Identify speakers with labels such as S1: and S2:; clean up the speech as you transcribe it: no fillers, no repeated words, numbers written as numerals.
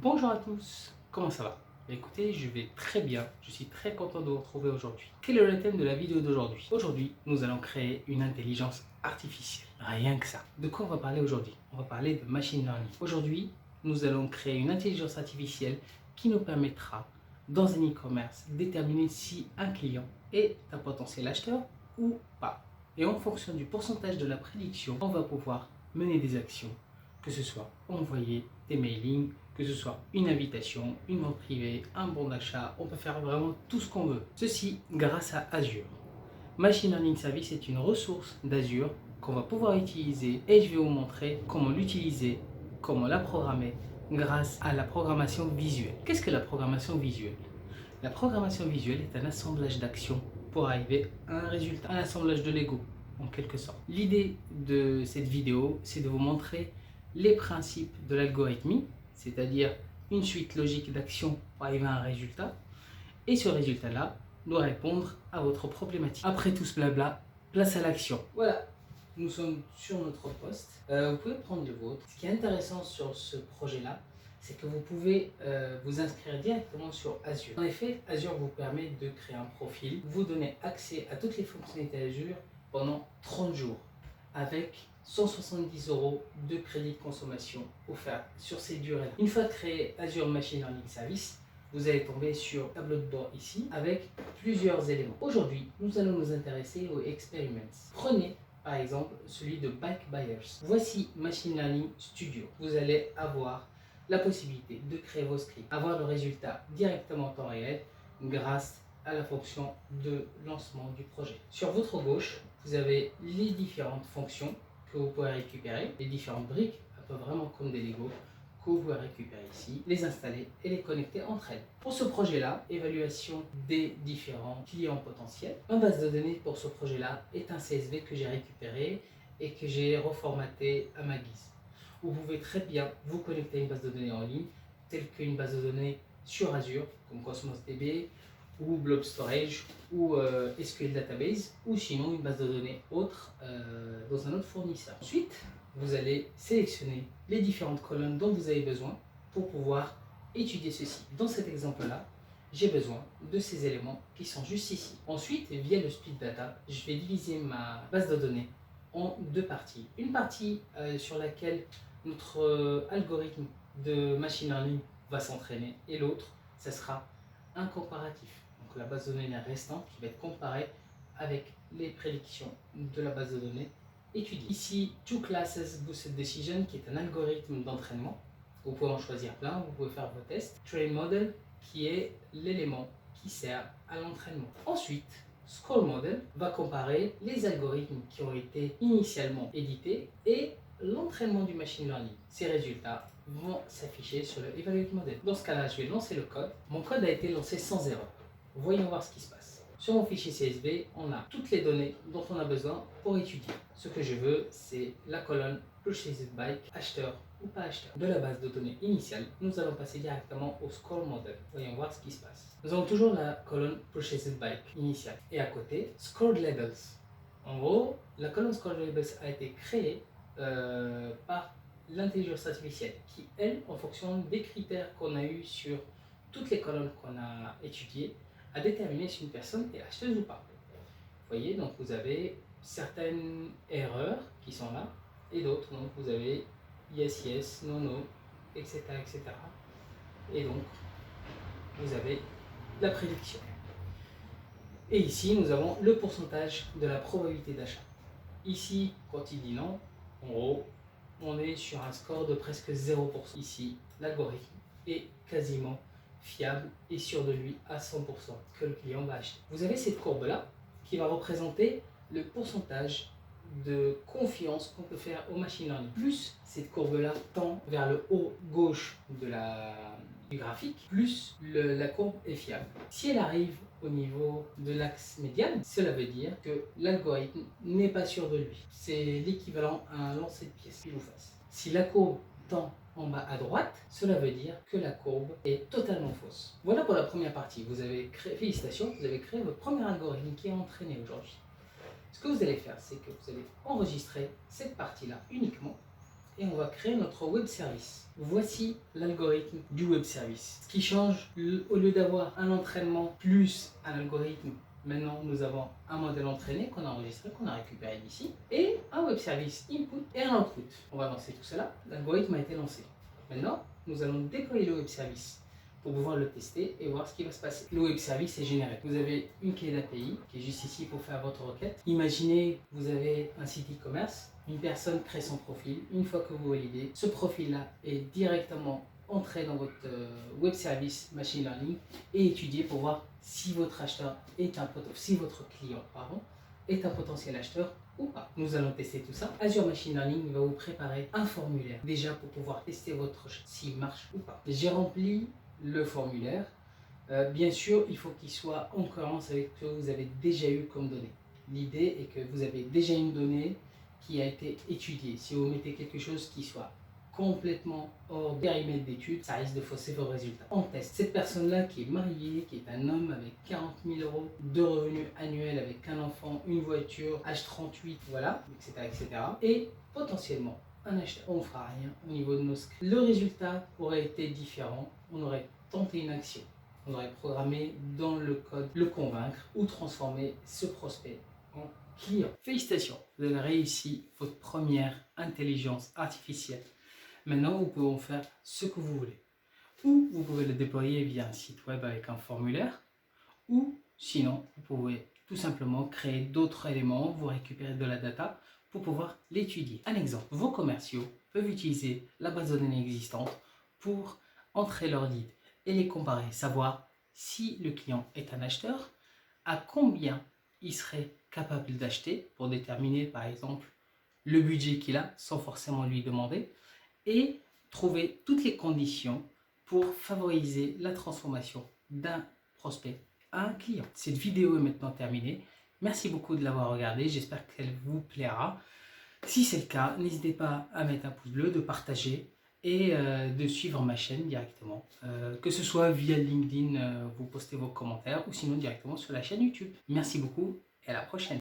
S1: Bonjour à tous, comment ça va? Écoutez, je vais très bien, je suis très content de vous retrouver aujourd'hui. Quel est le thème de la vidéo d'aujourd'hui? Aujourd'hui, nous allons créer une intelligence artificielle. Rien que ça. De quoi on va parler aujourd'hui? On va parler de machine learning. Aujourd'hui, nous allons créer une intelligence artificielle qui nous permettra, dans un e-commerce, déterminer si un client est un potentiel acheteur ou pas. Et en fonction du pourcentage de la prédiction, on va pouvoir mener des actions, que ce soit envoyer des mailings, que ce soit une invitation, une vente privée, un bon d'achat, on peut faire vraiment tout ce qu'on veut. Ceci grâce à Azure. Machine Learning Service est une ressource d'Azure qu'on va pouvoir utiliser et je vais vous montrer comment l'utiliser, comment la programmer grâce à la programmation visuelle. Qu'est-ce que la programmation visuelle? La programmation visuelle est un assemblage d'actions pour arriver à un résultat, un assemblage de Lego en quelque sorte. L'idée de cette vidéo, c'est de vous montrer les principes de l'algorithmie, c'est-à-dire une suite logique d'actions pour arriver à un résultat, et ce résultat-là doit répondre à votre problématique. Après tout ce blabla, place à l'action. Voilà, nous sommes sur notre poste. Vous pouvez prendre le vôtre. Ce qui est intéressant sur ce projet-là, c'est que vous pouvez vous inscrire directement sur Azure. En effet, Azure vous permet de créer un profil, vous donner accès à toutes les fonctionnalités Azure pendant 30 jours avec 170 € de crédit de consommation offert sur ces durées-là. Une fois créé Azure Machine Learning Service, vous allez tomber sur tableau de bord ici avec plusieurs éléments. Aujourd'hui, nous allons nous intéresser aux experiments. Prenez par exemple celui de Bike Buyers. Voici Machine Learning Studio. Vous allez avoir la possibilité de créer vos scripts, avoir le résultat directement en temps réel grâce à la fonction de lancement du projet. Sur votre gauche, vous avez les différentes fonctions que vous pouvez récupérer, les différentes briques, un peu vraiment comme des Lego, que vous pouvez récupérer ici, les installer et les connecter entre elles. Pour ce projet-là, évaluation des différents clients potentiels. Ma base de données pour ce projet-là est un CSV que j'ai récupéré et que j'ai reformaté à ma guise. Vous pouvez très bien vous connecter à une base de données en ligne, telle qu'une base de données sur Azure, comme Cosmos DB, ou Blob Storage, ou SQL Database, ou sinon une base de données autre dans un autre fournisseur. Ensuite, vous allez sélectionner les différentes colonnes dont vous avez besoin pour pouvoir étudier ceci. Dans cet exemple-là, j'ai besoin de ces éléments qui sont juste ici. Ensuite, via le split data, je vais diviser ma base de données en deux parties. Une partie sur laquelle notre algorithme de machine learning va s'entraîner et l'autre, ce sera un comparatif. Donc la base de données restante qui va être comparée avec les prédictions de la base de données étudiée. Ici, Two Classes Boosted Decision qui est un algorithme d'entraînement. Vous pouvez en choisir plein, vous pouvez faire vos tests. Train Model qui est l'élément qui sert à l'entraînement. Ensuite, Score Model va comparer les algorithmes qui ont été initialement édités et l'entraînement du machine learning. Ces résultats vont s'afficher sur le Evaluate Model. Dans ce cas-là, je vais lancer le code. Mon code a été lancé sans erreur. Voyons voir ce qui se passe. Sur mon fichier CSV, on a toutes les données dont on a besoin pour étudier. Ce que je veux, c'est la colonne Purchased Bike, acheteur ou pas acheteur. De la base de données initiale, nous allons passer directement au Score Model. Voyons voir ce qui se passe. Nous avons toujours la colonne Purchased Bike initiale. Et à côté, Scored Labels. En gros, la colonne Scored Labels a été créée par l'intelligence artificielle qui, elle, en fonction des critères qu'on a eu sur toutes les colonnes qu'on a étudiées, a déterminé si une personne est acheteuse ou pas. Vous voyez, donc vous avez certaines erreurs qui sont là et d'autres, donc vous avez yes, yes, no, no, etc., etc. Et donc, vous avez la prédiction. Et ici, nous avons le pourcentage de la probabilité d'achat. Ici, quand il dit non, en gros, on est sur un score de presque 0%. Ici, l'algorithme est quasiment fiable et sûr de lui à 100% que le client va acheter. Vous avez cette courbe-là qui va représenter le pourcentage de confiance qu'on peut faire au machine learning. Plus cette courbe-là tend vers le haut gauche du graphique, plus la courbe est fiable. Si elle arrive au niveau de l'axe médian, cela veut dire que l'algorithme n'est pas sûr de lui. C'est l'équivalent à un lancer de pièces pile ou face. Si la courbe tend en bas à droite, cela veut dire que la courbe est totalement fausse. Voilà pour la première partie. Vous avez créé, félicitations, vous avez créé votre premier algorithme qui est entraîné aujourd'hui. Ce que vous allez faire, c'est que vous allez enregistrer cette partie-là uniquement et on va créer notre web service. Voici l'algorithme du web service. Ce qui change, au lieu d'avoir un entraînement plus un algorithme, maintenant nous avons un modèle entraîné qu'on a enregistré, qu'on a récupéré d'ici, et un web service input et un output. On va lancer tout cela. L'algorithme a été lancé. Maintenant, nous allons déployer le web service pour pouvoir le tester et voir ce qui va se passer. Le web service est généré. Vous avez une clé d'API qui est juste ici pour faire votre requête. Imaginez, vous avez un site e-commerce, une personne crée son profil. Une fois que vous validez, ce profil-là est directement entré dans votre web service machine learning et étudié pour voir si votre acheteur est si votre client est un potentiel acheteur ou pas. Nous allons tester tout ça. Azure Machine Learning va vous préparer un formulaire déjà pour pouvoir tester votre s'il marche ou pas. J'ai rempli le formulaire. Bien sûr, il faut qu'il soit en cohérence avec ce que vous avez déjà eu comme données. L'idée est que vous avez déjà une donnée qui a été étudiée. Si vous mettez quelque chose qui soit complètement hors périmètre d'études, ça risque de fausser vos résultats. On teste cette personne-là qui est mariée, qui est un homme avec 40 000 € de revenus annuels, avec un enfant, une voiture, âge 38, voilà, etc., etc. Et potentiellement un acheteur. On ne fera rien au niveau de nos scripts. Le résultat aurait été différent. On aurait tenté une action. On aurait programmé dans le code le convaincre ou transformer ce prospect en client. Félicitations, vous avez réussi votre première intelligence artificielle. Maintenant, vous pouvez en faire ce que vous voulez. Ou vous pouvez le déployer via un site web avec un formulaire, ou sinon, vous pouvez tout simplement créer d'autres éléments, vous récupérer de la data pour pouvoir l'étudier. Un exemple, vos commerciaux peuvent utiliser la base de données existante pour entrer leurs leads et les comparer, savoir si le client est un acheteur, à combien il serait capable d'acheter pour déterminer par exemple le budget qu'il a sans forcément lui demander, et trouver toutes les conditions pour favoriser la transformation d'un prospect à un client. Cette vidéo est maintenant terminée. Merci beaucoup de l'avoir regardée. J'espère qu'elle vous plaira. Si c'est le cas, n'hésitez pas à mettre un pouce bleu, de partager et de suivre ma chaîne directement. Que ce soit via LinkedIn, vous postez vos commentaires ou sinon directement sur la chaîne YouTube. Merci beaucoup et à la prochaine.